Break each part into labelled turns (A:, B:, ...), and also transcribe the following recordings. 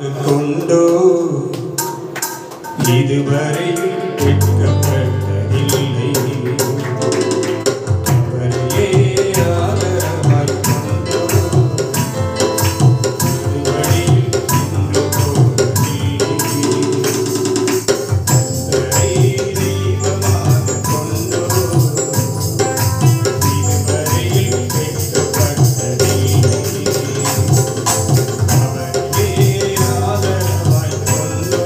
A: கொண்டோ இதுவரையில் கேட்கப்பட்டதில்லை. அவரையே ஆதரவாய் கொண்டோ இதுவரையில் இன்று போவதில்லை. கர்த்தரை தெய்வமாக கொண்டோ இதுவரையில் கேட்கப்பட்டதில்லை. அவரையே ஆதரவாய் கொண்டோ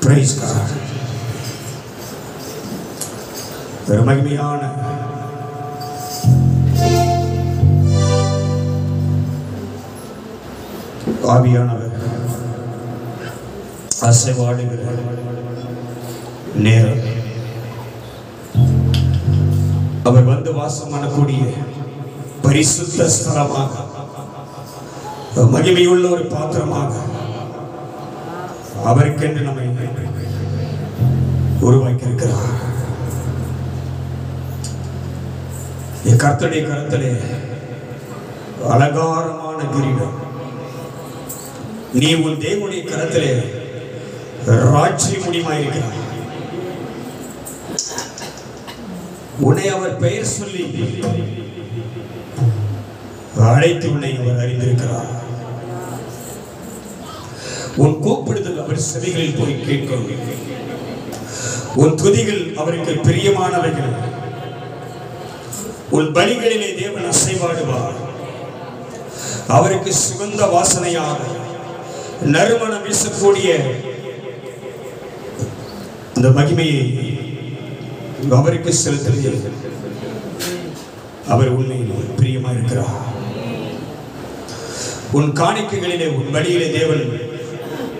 B: Praise God. மகிமையான ஆவியானவர் அசைவாடுகிற நேரம், அவர் வந்து வாசம் பண்ணக்கூடிய பரிசுத்த ஸ்தலமாக, மகிமையுள்ள ஒரு பாத்திரமாக அவருக்கென்று நம்மை உருவாக்கி இருக்கிறார். கர்த்தருடைய கரத்திலே அலங்காரமான கிரீடம், நீ உன் தேவனுடைய கரத்திலே ராஜ்ய முடிமாயிருக்கிறார். உன்னை அவர் பெயர் சொல்லி அழைத்து உன்னை அவர் அறிந்திருக்கிறார். உன் கூப்பிடுதல் அவர் செவிகளில் போய் கேட்கும். உன் துதிகள் அவருக்கு பிரியமானவைகள். உன் பலிகளிலே தேவன் அசைவாடுவார். அவருக்கு சுகந்த வாசனையாக நறுமணம் வீசக்கூடிய அந்த மகிமையை அவருக்கு செலுத்துவது அவர் உண்மையில் பிரியமா இருக்கிறார். உன் காணிக்கைகளிலே உன் வழியிலே தேவன்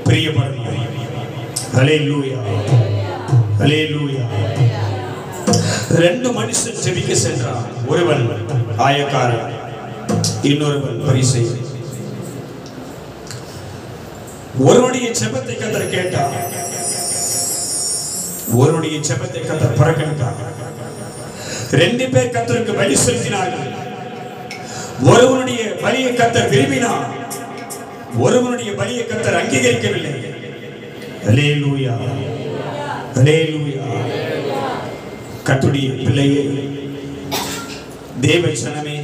B: பிரியப்படணும். ஹல்லேலூயா, ஹல்லேலூயா. ரெண்டு மனுஷன் ஜெபிக்க சென்றான். ஒருவன் ஆயக்காரன், இன்னொருவன் பரிசேயன். ஒருவனுடைய ஜெபத்தை கர்த்தர் கேட்டார், ஒருவனுடைய ஜெபத்தை கர்த்தர் புறக்கணித்தார். ரெண்டு பேர் கர்த்தருக்கு பலி செலுத்தினார்கள். ஒருவனுடைய பலியை கர்த்தர் விரும்பினார், ஒருவனுடைய பலியை கர்த்தர் அங்கீகரிக்கவில்லை. ஹல்லேலூயா, ஹல்லேலூயா. கர்த்தருடைய பிள்ளையே, தேவ ஜனமே,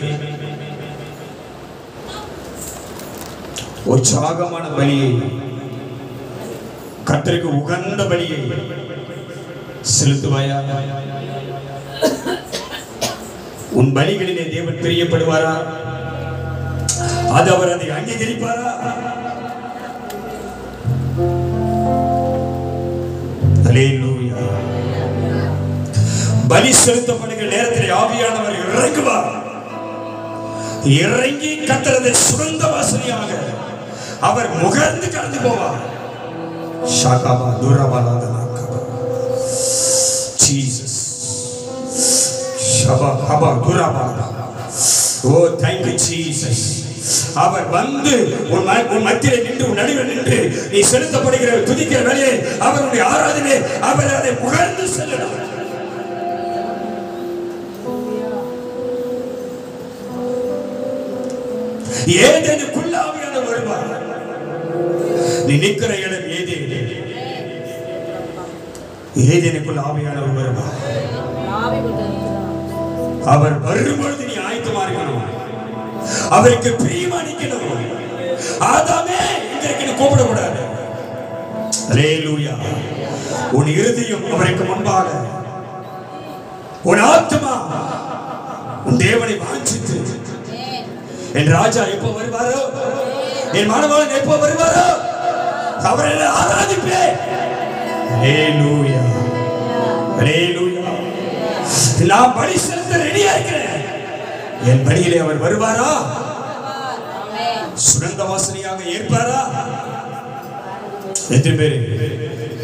B: உற்சாகமான பலியை, கர்த்தருக்கு உகந்த பலியை செலுத்துவாயா? உன் பலிகளிலே தேவன் பிரியப்படுவாரா? அது அவர் அதை அங்கீகரிப்பாரா? ஹல்லேலூயா. பலி செலுத்தப்படுகிற நேரத்தில் ஆவியானவர் இறங்குவார். இறங்கி கர்த்தரது சுகந்த வாசனையாக அவர் முகர்ந்து கடந்து போவார். ஷாகாபா துரபாலாதனாகபா ஜீசஸ் ஷபா ஹபா துரபாலா. ஓ thank you Jesus. அவர் வந்து உன் மத்தியிலே நின்று, உன் நடுவில் நின்று நீ செலுத்தப்படுகிற துதிக்கிற வேலையை, அவருடைய ஆராதனை, அவர் அதை முகர்ந்து செல்லணும். ஏதேனுக்குள்ள ஆவியானவர் வருவார். நீ நிற்கிற இடம் ஏதேனு, ஏதேனுக்குள்ள ஆவியானவர் வருவார். அவர் வரும்பொழுது நீ ஆயத்தமா இருக்கணும், அவருக்கு பிரியமா நிக்கணும். ஆதாமே இங்க கூப்பிடக்கூடாது. ஹல்லேலூயா. உன் இருதயம் அவருக்கு முன்பாக, உன் ஆத்மா உன் தேவனை வாஞ்சித்து, என் ராஜா எப்போ வருவாரோ, என் மணவாளன் எப்போ வருவாரோ, அவரை ஆராதிப்பேன். ஹல்லேலூயா, ஹல்லேலூயா. நான் பலி செலுத்த ரெடியா இருக்கிறேன். என் பலியிலே அவர் வருவாரா? சுகந்த வாசனையாக ஏற்பாரா? எத்தனை பேர்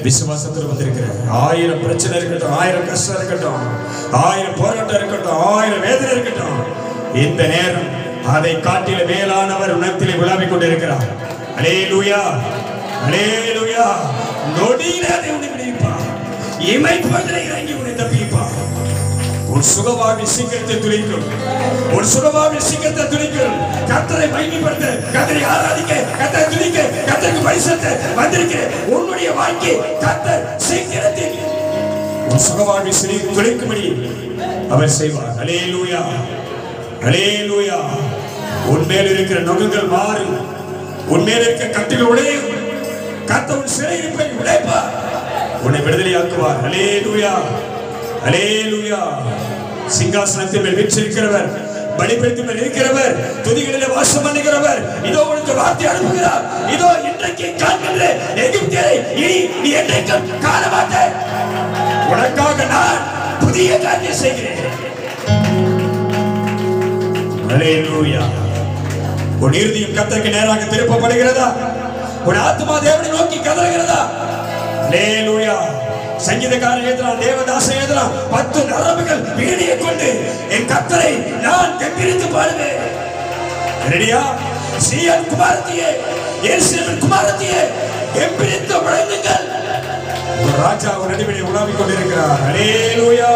B: விசுவாசத்தில் வந்திருக்கிற? 1000 பிரச்சனை இருக்கட்டும், 1000 கஷ்டம் இருக்கட்டும், 1000 போராட்டம் இருக்கட்டும், 1000 வேதனை இருக்கட்டும், இந்த நேரம் அதை காட்டில மேலானவர் உணர்த்திலே விழாவிக் கொண்டிருக்கிறார். ஹல்லேலூயா, ஹல்லேலூயா. நொடியிலே அதை உன்னை விடுவிப்பார், இமைப்பதிலே இறங்கி உன்னை தப்பிப்பார். உன் சுகவாழ்வு சீக்கிரத்தை துளிக்கும், உன் சுகவாழ்வு சீக்கிரத்தை துளிக்கும். கர்த்தரை மகிமைப்படுத்த, கர்த்தரை ஆராதிக்க, கர்த்தரை துதிக்க, கர்த்தருக்கு பலி செலுத்த வந்திருக்கிறேன். உன்னுடைய வாழ்க்கை கர்த்தர் சீக்கிரத்தில் உன் சுகவாழ்வு துளிக்கும்படி அவர் செய்வார். ஹல்லேலூயா, ஹல்லேலூயா. உன் மேல் இருக்கிற நுகங்கள் மாறும், உன் மேல் இருக்கிற கட்டுகள் உடையும். கர்த்தர் உன் சிறையிருப்பை உடைப்பார், உன்னை விடுதலையாக்குவார். ஹல்லேலூயா, ஹல்லேலூயா. சிங்காசனத்தின் மேல் வீற்றிருக்கிறவர், பலிபீடத்தின் மேல் இருக்கிறவர், துதிகளிலே வாசம் பண்ணுகிறவர் இதோ உனக்கு வார்த்தை அனுப்புகிறார். இதோ இன்றைக்கு காண்கின்ற எகிப்தியரை இனி நீ என்றைக்கும் காண மாட்டாய். உனக்காக நான் புதிய காரியம் செய்கிறேன். ஹல்லேலூயா. உன் இருதயம் கர்த்தருக்கு நேராக திருப்பப்படுகிறதா? உன் ஆத்துமா தேவனை நோக்கி கதறுகிறதா? ஹல்லேலூயா. சங்கீதக்காரன் எழுதுறான், தேவதாசன் எழுதுறான், 10 நரம்புகள் வீணையை கொண்டு என் கர்த்தரை நான் கம்பீரித்து பாடுவேன். ரெடியா? சீயோன் குமாரத்தியே, எருசலேமின் குமாரத்தியே, கம்பீரித்து முழங்குங்கள். ஒரு ராஜா ஒரு நடுவிலே உலாவிக் கொண்டிருக்கிறார். ஹல்லேலூயா,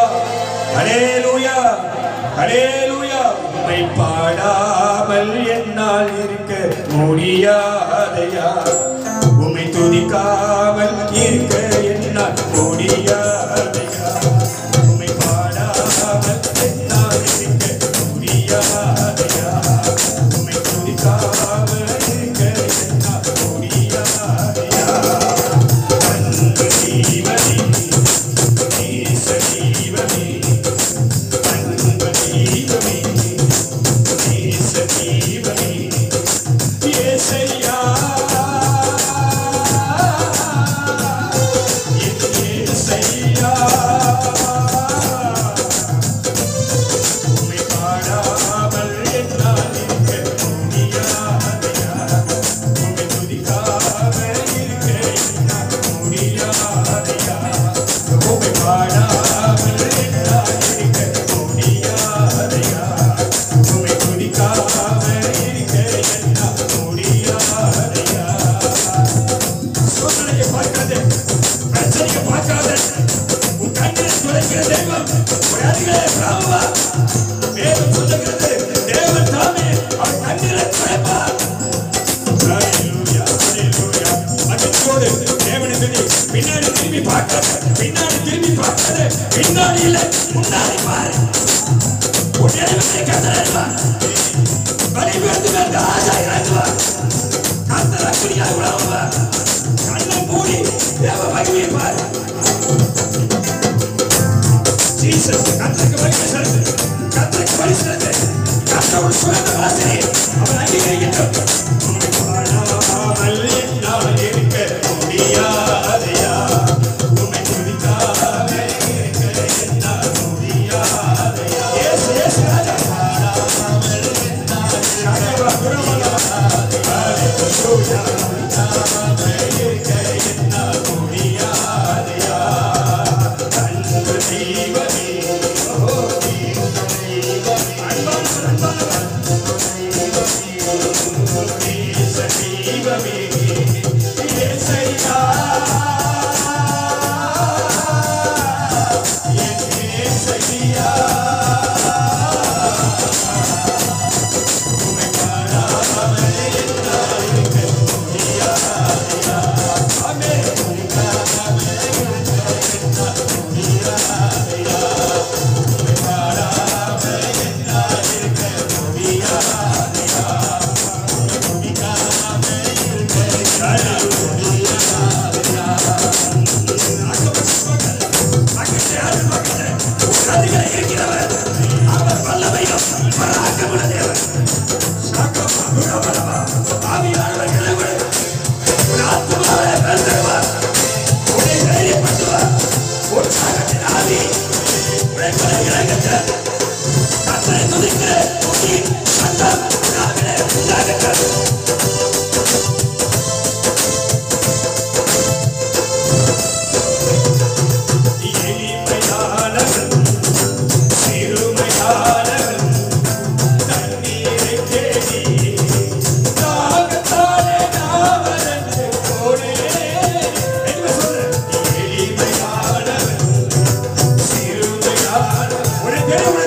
B: ஹல்லேலூயா, ஹல்லேலூயா. உம்மை பாடாமல் என்னால் இருக்க முடியாதையா, உம்மை துதிக்காமல் இருக்க என்னால் முடியாதையா, உம்மை பாடாமல் என்னால் இருக்க முடியாதையா, உம்மை துதிக்காமல் இருக்க என்னால் முடியாதையா. அன்பு ஜீவனே, நேச ஜீவனே, அன்பு ஜீவனே, நேச ஜீவனே, இயேசையா, என் அழைக்கிற தெய்வம் வியாதிகளை பிராமவா வேதம் சொல்லுகிறது தேவன் தாமே அவர் கண்ணீரை துடைப்பார். ஹல்லேலூயா ஹல்லேலூயா. மகிழ்ச்சியோடு தேவனை துதி. பின்னாடி திரும்பி பார்க்காத, பின்னாடி திரும்பி பார்க்காத, பின்னாடி இல்லை முன்னாடி பாரு. உடனே கத்தருவார். பலிபீடத்து மேல் ராஜா இறங்குவார். கத்தர் அக்கினியாய் உலவுவார். கண்ணை மூடி தேவ மகிமையை பாரு. ஜீசஸ் கத்தருக்கு மகிமை செலுத்து. கத்தருக்கு பலி செலுத்து. கத்தர் சுகந்த வாசனை அவர் அங்கீகரிக்கட்டும். பாடாமல் என்னால் இருக்க முடியாதையா, உம்மை துதிக்காமல் இருக்க என்னால் முடியாதையா. இயேசு இயேசு ராஜா. பாடாமல் என்னால் இருக்க முடியாதையா, இருக்க என்னால் முடியாதையா. அன்பு தெய்வமே, ஓ தெய்வமே, அன்பான தெய்வமே, இயேசையா, என் இயேசையா. உம்மை காணாமல் என்னால் இருக்க முடியாதையா. ஆமென். உம்மை காணாமல் என்னால் முடியாதையா. உம்மை காணாமல் என்னால் இருக்க முடியாதையா. உம்மை துதிக்காமல் இருக்க என்னால் முடியாதையா. அதிகளை இருக்கிறவர் அவர் வல்லமையும் பராக்கிரமுள்ள தேவன். ஆவியானவர் கிளம்பு. உன் ஆத்துமாவை பெருந்தருவார். உன்னை தைரியப்படுத்துவார். உற்சாகத்தின் ஆவி உன்னை இறங்கட்ட. கத்தரை துதிக்கிற துதி சத்தம் நாவிலே உண்டாகட்டும். எளிமையானவன், சிறுமையானவன், தண்ணீரை தேடி தாகத்தாலே நாவலன்று போனேன். என்ன சொல்ற? எளிமையானவன், சிறுமையானவன், உன்னை தேடி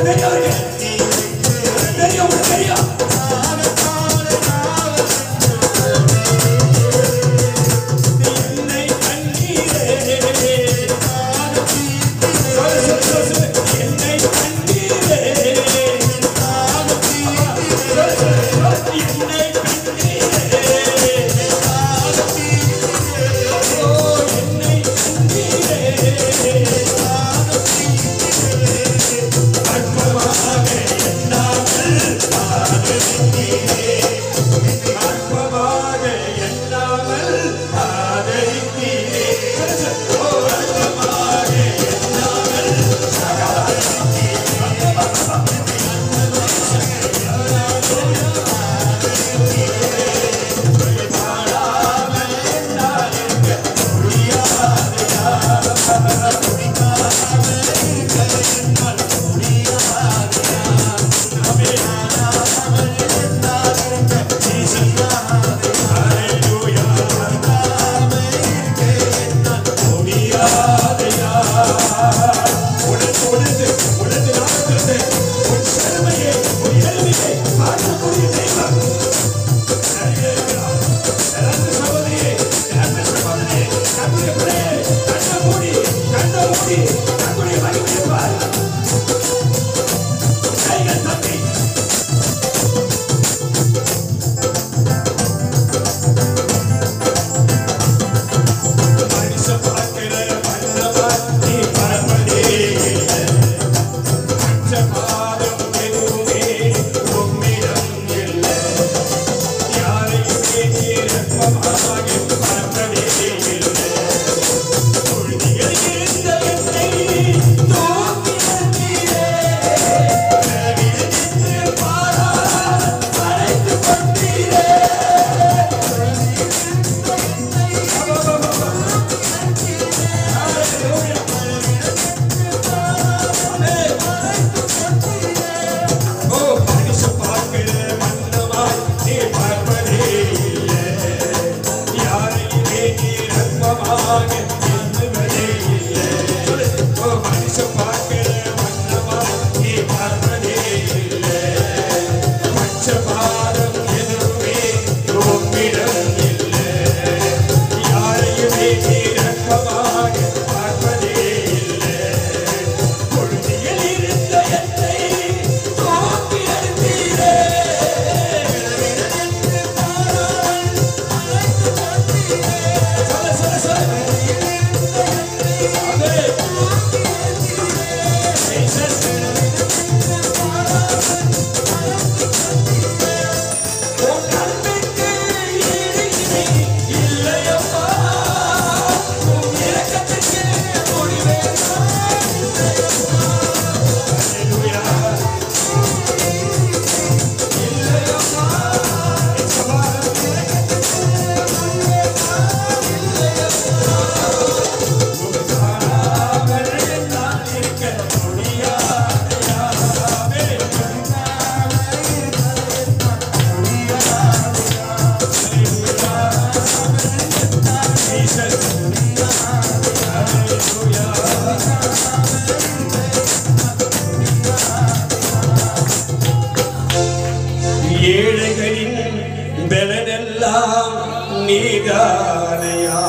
B: நீதானையா.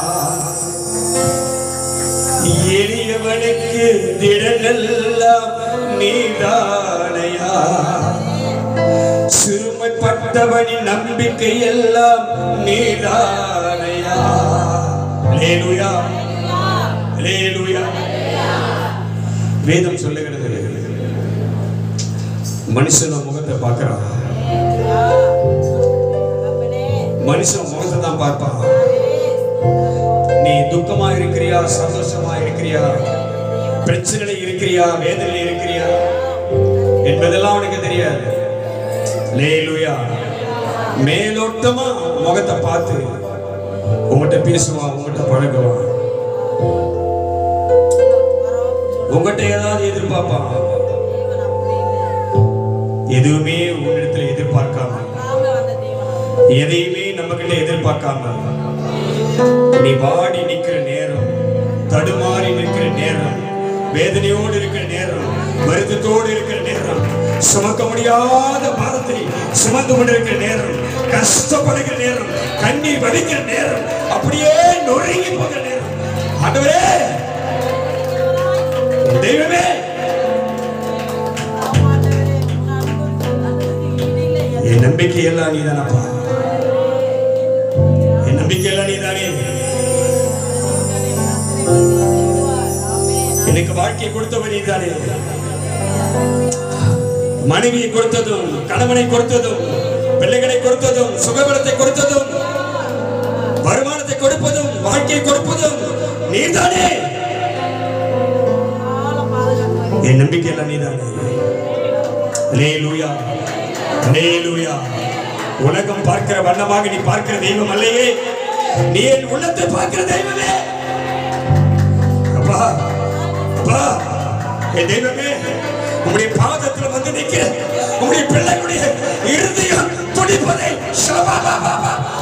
B: எளியவனுக்கு திடனெல்லாம் நீதானையா. சிறுமைப்பட்டவனின் நம்பிக்கை எல்லாம் நீதானையா. அல்லேலூயா, அல்லேலூயா. வேதம் சொல்லுகிறது, மனுஷன் முகத்தை பார்க்கிறான், மனுஷன் முகத்தை தான் பார்ப்பான். நீ துக்கமா இருக்கிறியா, சந்தோஷமா இருக்கிறியா, பிரச்சனை இருக்கிறியா, வேதனை இருக்கிறியா என்பதெல்லாம் உனக்கு தெரியாது. அல்லேலூயா. மேலோட்டமா முகத்தை பார்த்து உங்ககிட்ட பேசுவான், உங்ககிட்ட பழகுவான், உங்ககிட்ட ஏதாவது எதிர்பார்ப்பான். எதுவுமே உன்னிடத்தில் எதிர்பார்க்காம, எதையுமே நம்ம கிட்ட எதிர்பார்க்காம நீ வாடி நிற்கிற நேரம், தடுமாறி நிற்கிற நேரம், வேதனையோடு இருக்கிற நேரம், வருத்தத்தோடு இருக்கிற நேரம், சுமக்க முடியாத பாரத்தை சுமந்து கொண்டிருக்கிற நேரம், கஷ்டப்படுகிற நேரம், கண்ணீர் வடிக்கிற நேரம், அப்படியே நொறுங்கி போகிற நேரம், ஆண்டவரே, தெய்வமே, என் நம்பிக்கை எல்லாம் நீதானப்பா, என் நம்பிக்கை எல்லாம் நீதானே. எனக்கு வாழ்க்கையை கொடுத்தவன் நீதானே. மனைவியை கொடுத்ததும், கணவனை கொடுத்ததும், பிள்ளைகளை கொடுத்ததும், சுகபலத்தை கொடுத்ததும், வருமானத்தை கொடுப்பதும், வாழ்க்கையை கொடுப்பதும் நீதானே. என் நம்பிக்கை எல்லாம் நீதானே. அல்லேலூயா, அல்லேலூயா. உலகம் பார்க்கிற வண்ணமாக நீ பார்க்கிற தெய்வம் அல்லையே, நீ என் உள்ளத்தை பார்க்கிற தெய்வமே. அப்பா, அப்பா, என் தெய்வமே, உம்முடைய பாதத்தில் வந்து நிற்கிற உம்முடைய பிள்ளைகளுடைய இருதயம் துடிப்பதை,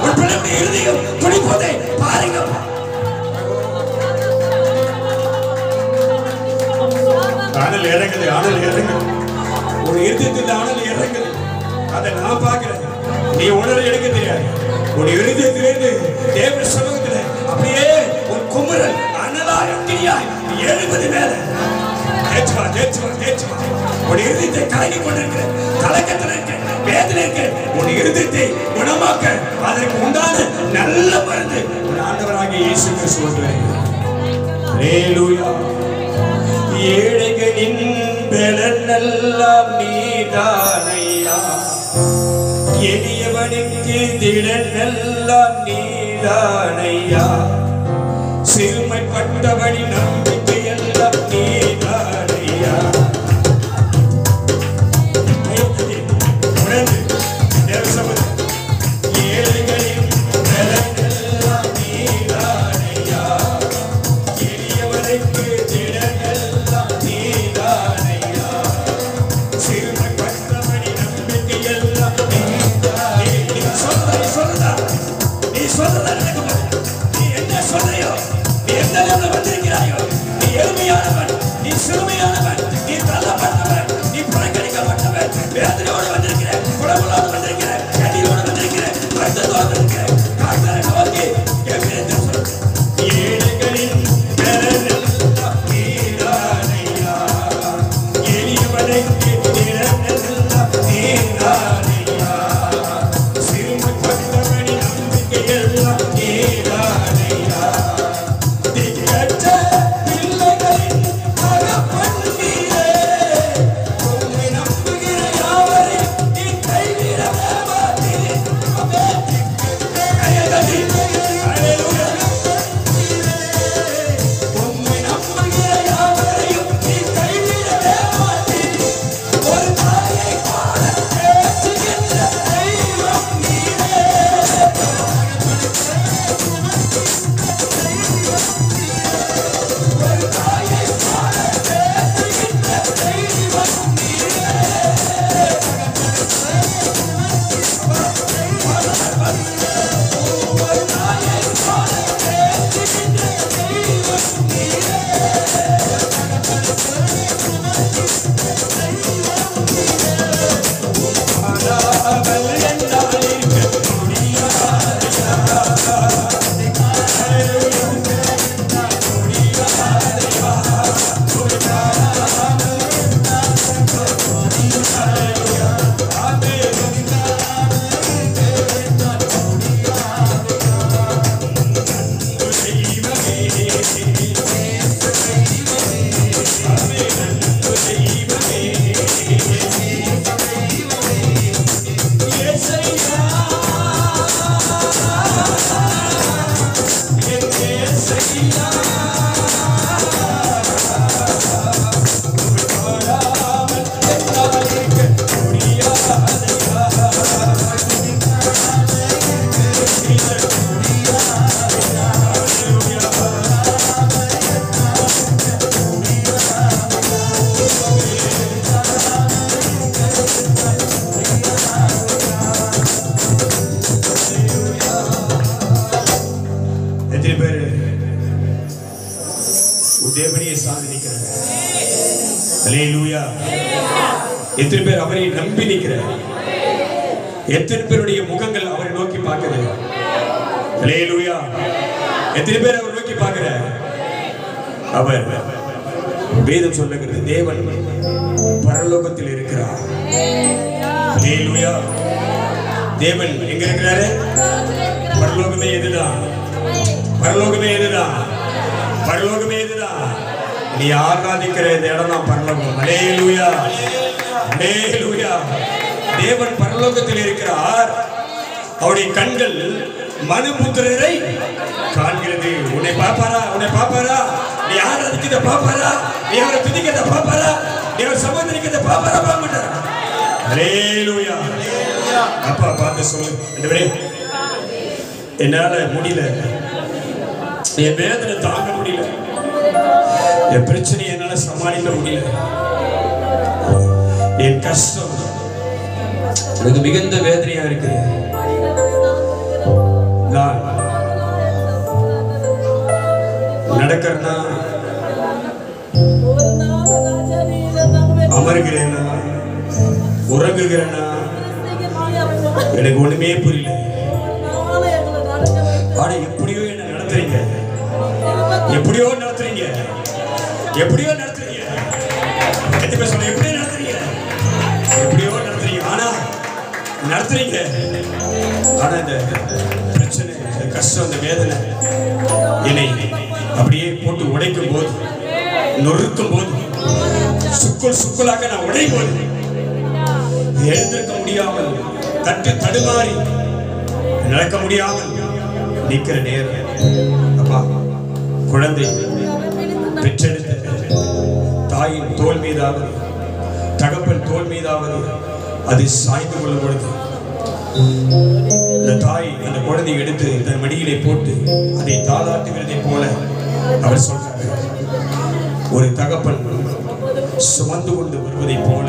B: உன் பிள்ளைகளுடைய இருதயம் துடிப்பதை பாருங்க. ஆனல் இறங்குது, ஆனல் இறங்குது, ஒரு இருதயத்தில் ஆனல் இறங்குது. அதை நான் பார்க்கிறேன், நீ உணர எனக்கு தெரியாது. உன் இருதயத்திலிருந்து தேவ சமூகத்தில் அப்படியே ஒரு குமரல் அனலாய் அக்கினியாய் எழுபது மேல தேச்சுவா, தேச்சுவா, தேச்சுவா. உன் இருதயத்தை கலங்கி கொண்டிருக்கிற, கலக்கத்தில் இருக்க, வேதனை இருக்க, உன் இருதயத்தை குணமாக்க அதற்கு உண்டான நல்ல மருந்து உன் ஆண்டவராகிய இயேசு கிறிஸ்து சொல்றார். அல்லேலூயா. ஏழைகளின் பலனெல்லாம் நீதானையா. எளியவனுக்கு திடனெல்லாம் நீதானையா. சிறுமைப்பட்டவனின் நம்பிக்கை எல்லாம் நீதானையா. ஏழைகளின் பலனெல்லாம் நீதானையா. எளியவனுக்கு திடனெல்லாம் நீதானையா. சிறுமைப்பட்டவனின் நம்பிக்கை எல்லாம் நீ சொல்றதா நடக்க மாட்டேன். நீ என்ன சொல்றையோ, நீ எந்த லெவலில் வந்திருக்கிறாயோ, நீ எளிமையானவன், நீ சிறுமையானவன், நீ தள்ளப்பட்டவன், நீ புறக்கணிக்கப்பட்டவன், வேதனையோடு வந்திருக்கிற, குடங்களோடு வந்திருக்கிற, கண்ணீரோடு வந்திருக்கிற, வருத்தத்தோடு வந்திருக்கிற, காத்தரை நோக்கி எவ்விதத்தை சொல்ற. ஏழைகளின் பலனெல்லாம் நீதானையா. எளியவனுக்கு திடனெல்லாம் நீதானையா. சிறுமைப்பட்டவனின் நம்பிக்கை எல்லாம் நீதானையா. திக்கற்ற பிள்ளைகளின் தகப்பன் நீரே. உம்மை நம்புகிற யாவரையும் நீ கைவிட அல்லேலூயா. எத்தனை பேர் அவரை நம்பி நிற்கிறார்? எத்தனை பேருடைய முகங்கள் அவரை நோக்கி பார்க்குது? அல்லேலூயா. எத்தனை பேர் அவர் நோக்கி பார்க்கிறார்? அவர் வேதம் சொல்லுகிறது, தேவன் பரலோகத்தில் இருக்கிறார். அல்லேலூயா. தேவன் எங்க இருக்கிறாரு? பரலோகமே எதுதான்? பரலோகமே எதுதான்? பரலோகமே எதுதான்? நீ ஆராதிக்கிற இந்த இடம் தான் பரலோகம். அல்லேலூயா. அல்லேலூயா. தேவன் பரலோகத்தில் இருக்கிறார். அவருடைய கண்கள் மனுபுத்திரரை காண்கிறது. உன்னை பாப்பாரா? உன்னை பாப்பாரா? நீ ஆராதிக்கிறத பாப்பாரா? நீ அவரை துதிக்கிறத பாப்பாரா? நீ அவர் சகோதரிக்கிறத பாப்பாரா? பார்க்க மாட்டாரா? அல்லேலூயா. அப்பா பார்த்து சொல்லு, ஆண்டவரே என்னால முடியல, என் வேதனை தாங்க முடியல, என் பிரச்சனையை என்னால சமாளிக்க முடியல, என் கஷ்டம் எனக்கு மிகுந்த வேதனையா இருக்கு. நான் நடக்கிறேன்னா, அமர்கிறேன்னா, உறங்குகிறேன்னா எனக்கு ஒண்ணுமே புரியல. ஆனா எப்படியோ என்ன நடத்துறீங்க, எப்படியோ நடத்துறீங்க, எப்படியோ நடத்துறீங்க. எப்படியோ நடத்துறீங்க, எப்படியோ நடத்துறீங்க. ஆனா நடத்துறீங்க. ஆனா இந்த பிரச்சனை, இந்த கஷ்டம், இந்த வேதனை என்னை அப்படியே போட்டு உடைக்கும் போது, நொறுக்கும் போது, சுக்குள் சுக்குளாக நான் உடையும் போது, எழுந்திருக்க முடியாமல் தட்டு தடுமாறி நடக்க முடியாமல் நிற்கிற நேரம், அப்பா குழந்தை பெற்றெடுத்த தாயின் தோல் மீதாவது, தகப்பன் தோல் மீதாவது அது சாய்ந்து கொள்ளும் பொழுது, இந்த தாய் அந்த குழந்தையை எடுத்து தன் மடியிலே போட்டு அதை தாளாட்டுகிறதை போல அவர் சொல்றார், ஒரு தகப்பன் சுமந்து கொண்டு வருவதை போல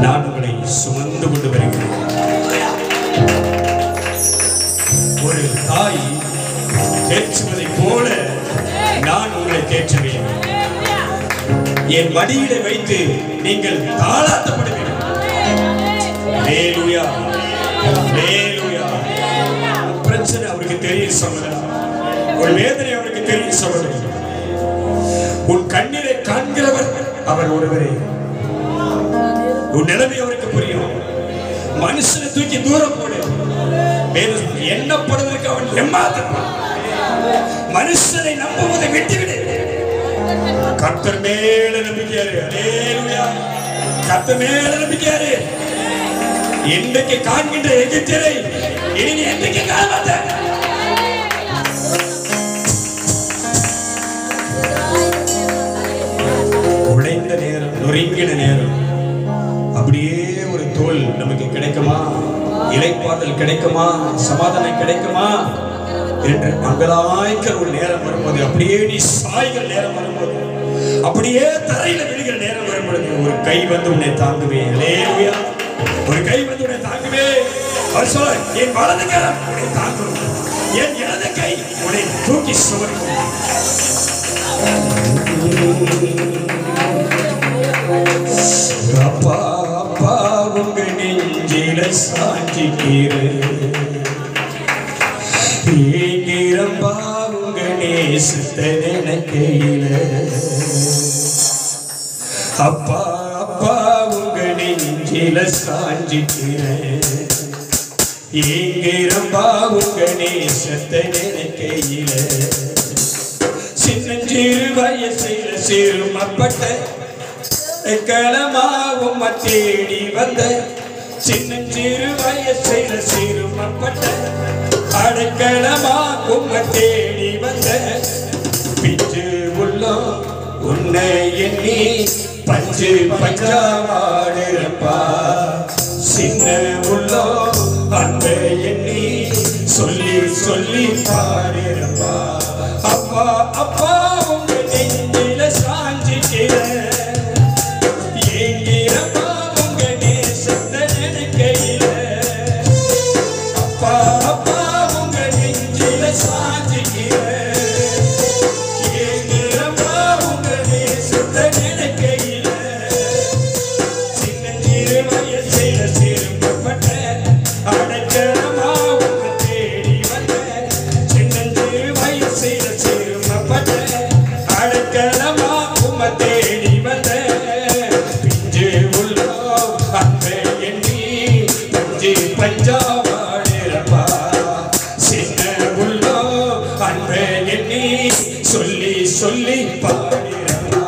B: நான் உங்களை சுமந்து கொண்டு வருகிறேன். ஒரு தாய் தேற்றுவதை போல நான் உங்களை தேற்றுவேன். என் மடியிலே வைத்து நீங்கள் தாளாட்டப்படுவீர்கள். அல்லேலூயா. அல்லேலூயா. பிரச்சனை அவருக்கு தெரியும் சகோதரா, ஒரு வேதனை அவருக்கு தெரியும் சகோதரி. உன் கண்ணீரை காண்கிறவர் அவர் ஒருவரே. உன் நிலைமை அவருக்கு புரியும். மனுஷனை தூக்கி தூரம் போடு, எண்ணப்படுவதற்கு அவன் ஏமாற்றுவான். மனுஷனை நம்புவதை விட்டுவிடு. கர்த்தர் மேல நம்பிக்கையாரு. அல்லேலூயா. கர்த்தர் மேல நம்பிக்கையாரு. இன்றைக்கு காண்கின்ற எகிப்தியரை இனி நீ என்றைக்கு காண மாட்டாய். உடைந்த நேரம், நொறுங்கின நேரம், அப்படியே ஒரு தோல் நமக்கு கிடைக்குமா, இளைப்பாறுதல் கிடைக்குமா, சமாதானம் கிடைக்குமா என்று அங்கலாய்க்கிற ஒரு நேரம் வரும்போது, அப்படியே நீ சாய்கிற நேரம் வரும்போது, அப்படியே தரையில விழுகிற நேரம் வரும்பொழுது, ஒரு கை வந்து உன்னை தாங்குவே. அல்லேலூயா. ஒரு கை வந்து உன்னை தாங்குவே. அவர் சொல்ல, என் வலது கரம் உன்னை தாங்கும், என் இடது கை உன்னை தூக்கி சுமக்கும். அப்பா அப்பா உங்க நெஞ்சில சாஞ்சிக்கிறேன், ஏங்கிரம்பா உங்க நேசத்தை நினைக்கையில. அப்பா அப்பா உங்க நெஞ்சில சாஞ்சிக்கிறேன், ஏங்கிரம்பா உங்க நேசத்தை நினைக்கையில. சின்னஞ்சிறு வயசில சிறுமப்பட்ட களமாவும் தேடி வந்த, சின்னஞ்சிறு வயசில சிறுமப்பட்ட அடைக்கலமாவும் தேடி வந்த, பிச்சு உள்ளம் உன்னை எண்ணி பஞ்சு பஞ்சாவாடுறப்பா. சின்ன உள்ளம் அன்பை எண்ணி சொல்லி சொல்லி பாடுறப்பா. அப்பா அப்பா உங்க நெஞ்சில சாஞ்சிக்கிறேன், ஏங்கிரப்பா உங்க நேசத்தை நினைக்கையில. அப்பா அப்பா உங்க நெஞ்சில சாஞ்சிக்கிறேன், ஏங்கிரப்பா உங்க நேசத்தை உம்மை தேடி வந்த பிஞ்சு உள்ளம் அன்பை எண்ணி பஞ்சு பஞ்சா வாடுறப்பா. சின்ன உள்ளம் அன்பை எண்ணி சொல்லி சொல்லி பாடுறப்பா.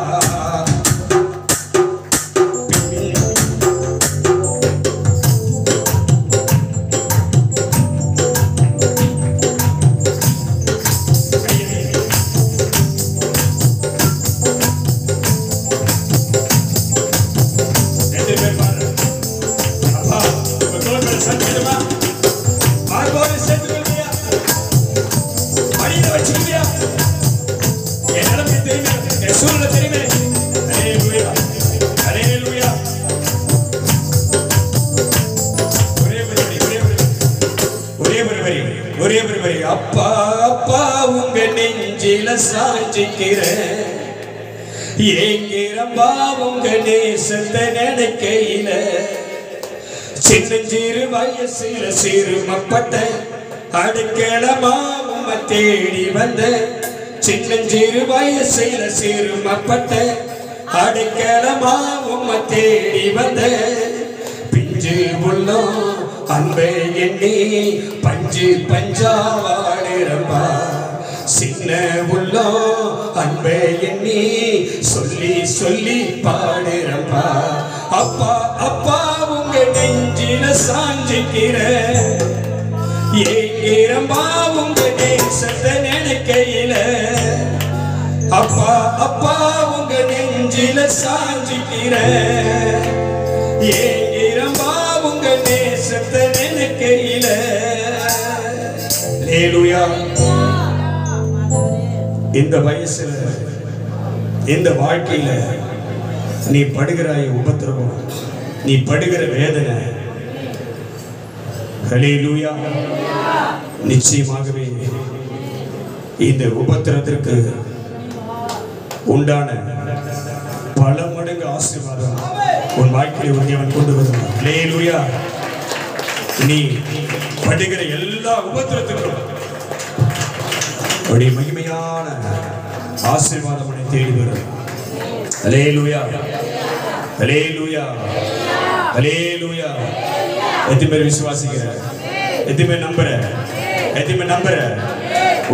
B: அப்பா அப்பா உங்க நெஞ்சில சாஞ்சிக்கிறேன் ஏங்கிறம்பா உங்க நேசத்தை நினைக்கையில. சின்னஞ்சிறு வயசுல சிறுமப்பட்ட அடைக்கலமா உம்மை தேடி வந்த. சின்னஞ்சிறு வயசுல சிறுமப்பட்ட அடைக்கலமா உம்மை தேடி வந்த. பிஞ்சு உள்ளம் அன்பை எண்ணி பஞ்சு பஞ்சா வாடுறப்பா. சின்ன உள்ளம் அன்பை எண்ணி சொல்லி சொல்லி பாடுறப்பா. அப்பா அப்பா உங்க நெஞ்சில சாஞ்சிக்கிற ஏங்கிறம்பா உங்க நேசத்தை நினைக்கையில. அப்பா அப்பா உங்க நெஞ்சில சாஞ்சிக்கிற ஏங்கிறம்பா உங்க நேசத்தை நினைக்கையில. ஹல்லேலூயா. இந்த வயசுல இந்த வாழ்க்கையில நீ படுகிறாய் உபத்திரவம், நீ படுகிற வேதனை, ஹல்லேலூயா, நிச்சயமாகவே இந்த உபத்திரத்திற்கு உண்டான பல மடங்கு ஆசீர்வாதம் உன் வாழ்க்கையை ஒரு தேவன் கொண்டு வருவார். ஹல்லேலூயா. நீ படுகிற எல்லா உபத்திரத்துக்கும் அவருடைய மகிமையான ஆசீர்வாதம் உன்னை தேடி வரும். ஹல்லேலூயா, ஹல்லேலூயா, ஹல்லேலூயா. எத்தனை பேர் விசுவாசிக்கிற? எத்தனை பேர் நம்புற? எத்தனை பேர் நம்புற?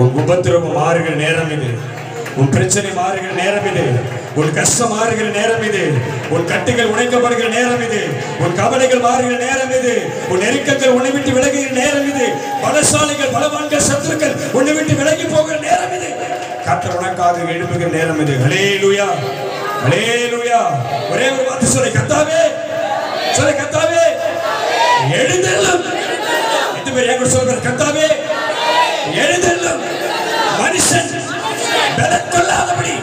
B: உன் உபத்திரவம் மாறுகிற நேரம் இது. உன் பிரச்சனை மாறுகிற நேரம் இது. உன் கஷ்டம் மாறுகிற நேரம் இது. உன் கட்டுகள் உடைக்கப்படுகிற நேரம் இது. உன் கவலைகள் மாறுகிற நேரம் இது. உன் நெருக்கங்கள் உன்னை விட்டு விலகுகிற நேரம் இது. பலசாலிகள் பலவான்கள் சத்துருக்கள் உன்னை விட்டு விலகி போகிற நேரம் இது. கர்த்தர் உனக்காக எழுப்புகிற நேரம் இது. ஹல்லேலூயா, ஹல்லேலூயா. ஒரே ஒரு வார்த்தை சொல்லு, கர்த்தாவே, சொல்லு, கர்த்தாவே எழுந்தருளும். எத்தனை பேர் என் கூட சொல்றாங்க? கர்த்தாவே எழுந்தருளும். மனுஷன் பலன் கொள்ளாதபடி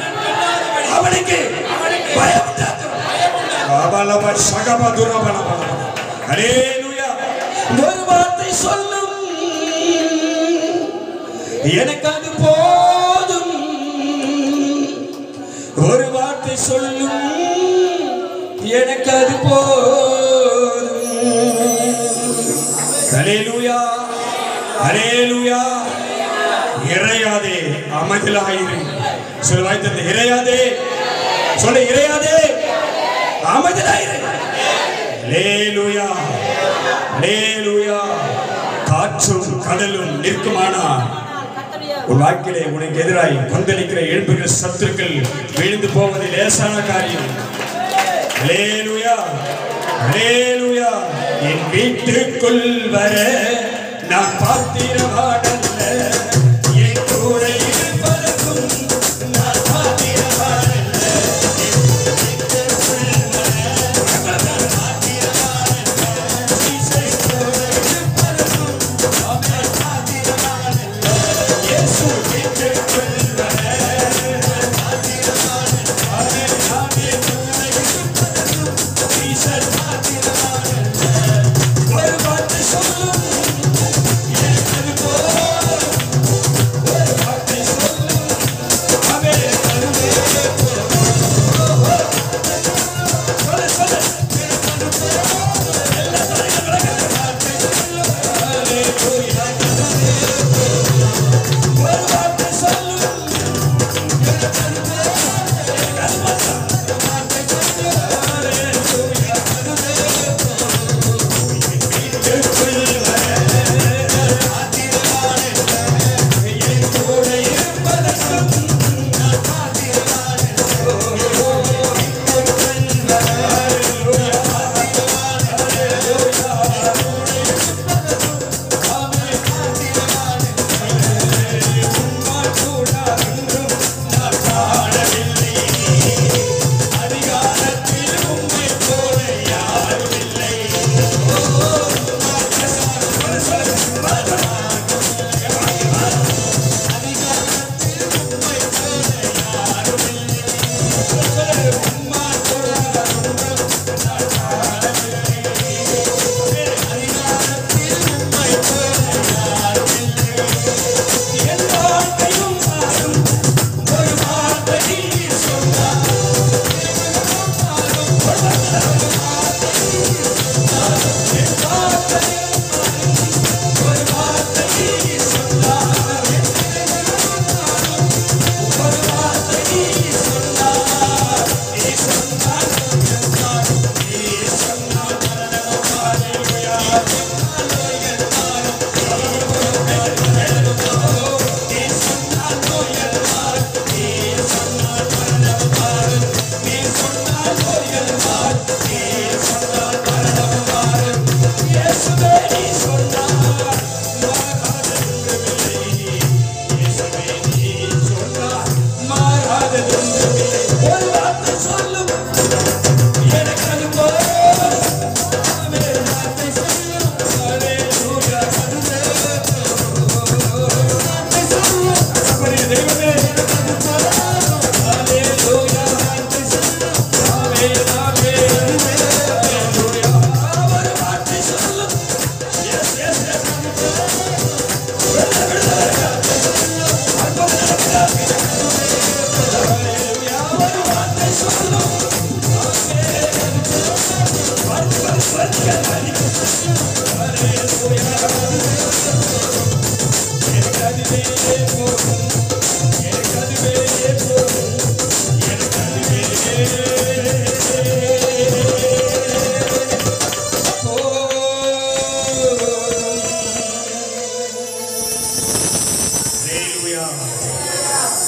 B: அவனுக்கு பயம் உண்டாக்கும். அபலப சகபதுரபல. ஹல்லேலூயா. ஒரு வார்த்தை சொல்லும், எனக்கு அது போதும். ஒரு வார்த்தை சொல்லும், எனக்கு அது போதும். ஹல்லேலூயா, ஹல்லேலூயா. இறையாதே, அமைதலாயிரு. சொல்ல வாய்த்தது இறையாதே, சொல்ல இறையாதே, அமைதலாயிரு. ஹல்லேலூயா, ஹல்லேலூயா. காற்றும் கடலும் நிற்குமானால் உன் வாழ்க்கையிலே உனக்கு எதிராய் கொந்தளிக்கிற எழுப்புகிற சத்துருக்கள் விழுந்து போவது லேசான காரியம். ஹல்லேலூயா, ஹல்லேலூயா. என் வீட்டுக்குள் வர நான் பாத்திரவாடல்ல, என் கூட இருப்பதற்கும் நான் பாத்திரவாடல்ல. ஒரு வார்த்தை சொல்லும், எனக்கு அது போதும்.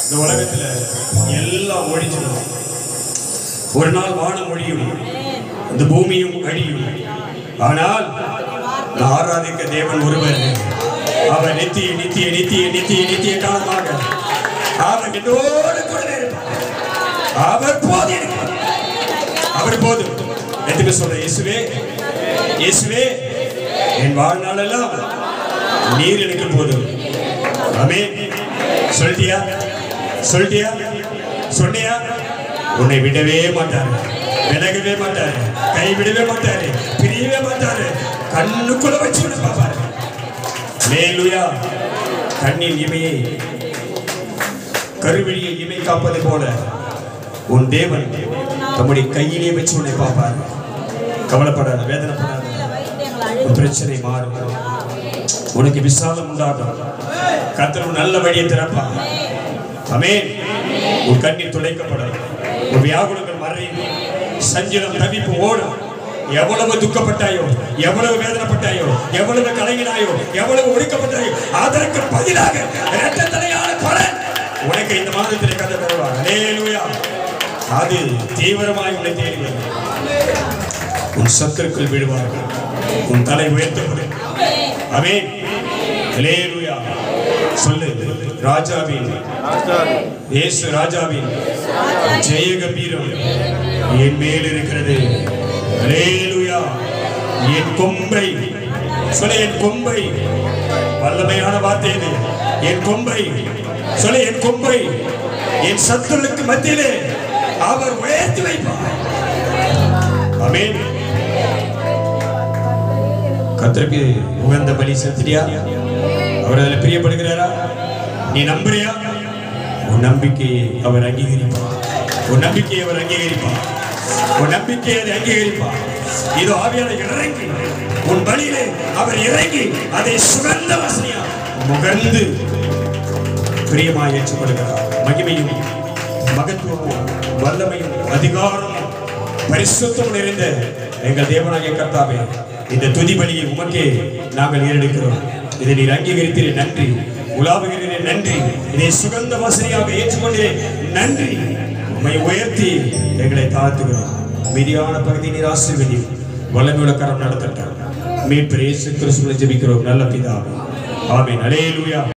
B: இந்த உலகத்துல எல்லாம் ஒழிஞ்சிடும். ஒரு நாள் வானம் ஒழியும், இந்த பூமியும் அழியும். ஆனால் நான் ஆராதிக்க தேவன் ஒருவர். அவர் நித்திய நித்திய நித்திய நித்திய நித்திய காலமாக அவர் என்னோடு கூட இருப்பார். அவர் போதும், அவர் போதும். எதுக்கு சொல்ற? இயேசுவே இயேசுவே என் வாழ்நாளெல்லாம் நீர் எனக்கு போதும். ஆமென். சொல்லிட்டியா? சொல்லிட்டியா? சொன்னியா? உன்னை விடவே மாட்டாரு, விலகவே மாட்டாரு, கைவிடவே மாட்டாரு, பிரியவே மாட்டாரு. கண்ணுக்குள்ள வச்சு உன்னை பார்ப்பாரு. அல்லேலூயா. கண்ணின் இமையை கருவெளியை இமை காப்பது போல உன் தேவன் தம்முடைய கையிலே வச்சு உன்னை பார்ப்பார். கவலைப்படாத, வேதனைப்படாத. உன் பிரச்சனை மாறும், உனக்கு விசாலம் உண்டாகும். கர்த்தர் நல்ல வழியை திறப்பார். ஆமென். உன் கண்ணீர் துடைக்கப்படும், உன் வியாகுலங்கள் மறையும், சஞ்சலம் தவிப்பு ஓடும். எவ்வளவு துக்கப்பட்டாயோ, எவ்வளவு வேதனைப்பட்டாயோ, எவ்வளவு கலங்கினாயோ, எவ்வளவு ஒடுக்கப்பட்டாயோ, அதற்கு பதிலாக இரட்டத்தனையான பலன் உனக்கு இந்த மாதத்தில் கதை தருவார். அல்லேலூயா. அது தீவிரமாய் உன்னை தேடி வரும். உன் சத்துருக்கள் விடுவார்கள், உன் தலை உயர்த்தப்படும். ஆமென். அல்லேலூயா. சொல்லு, ராஜாவின் இயேசு ராஜாவின் ஜெய கம்பீரம் என் மேல் இருக்கிறது. அல்லேலூயா. என் கொம்பை சொல்ல, என் கொம்பை. வல்லமையான வார்த்தை இது. என் கொம்பை சொல்ல, என் கொம்பை என் சத்துருவுக்கு மத்தியிலே அவர் உயர்த்தி வைப்பார். ஆமென். கர்த்தருக்கு உகந்த பலி செலுத்தியா? அவர் அதில் பிரியப்படுகிறாரா? நீ நம்புறியா? உன் நம்பிக்கையை அவர் அங்கீகரிப்பார். உன் நம்பிக்கையை அவர் அங்கீகரிப்பார். உன் நம்பிக்கையை அதை அங்கீகரிப்பார். இதோ ஆவியானவர் இறங்கி உன் பலியிலே அவர் இறங்கி அதை சுகந்த வாசனையா முகர்ந்து பிரியமாய் ஏற்றுக்கொள்கிறார். மகிமையும் மகத்துவமும் வல்லமையும் அதிகாரமும் பரிசுத்தமும் நிறைந்த எங்கள் தேவனாகிய கர்த்தாவே, இந்த துதி பலியை உமக்கே நாங்கள் ஏறெடுக்கிறோம். இதை நீர் அங்கீகரித்தீரே, நன்றி. உலாவுகிறீரே, நன்றி. இதை சுகந்த வாசனையாக ஏற்றுக்கொண்டே, நன்றி. உம்மை உயர்த்தி எங்களை தாழ்த்துகிறோம். மீதியான பகுதி நீர் ஆசீர்வதியும். வல்லமையுள்ள கரம் நடத்தட்டும். மீட்பர் இயேசு கிறிஸ்துவின் ஜெபிக்கிறோம் நல்ல பிதாவே. ஆமென். அல்லேலூயா.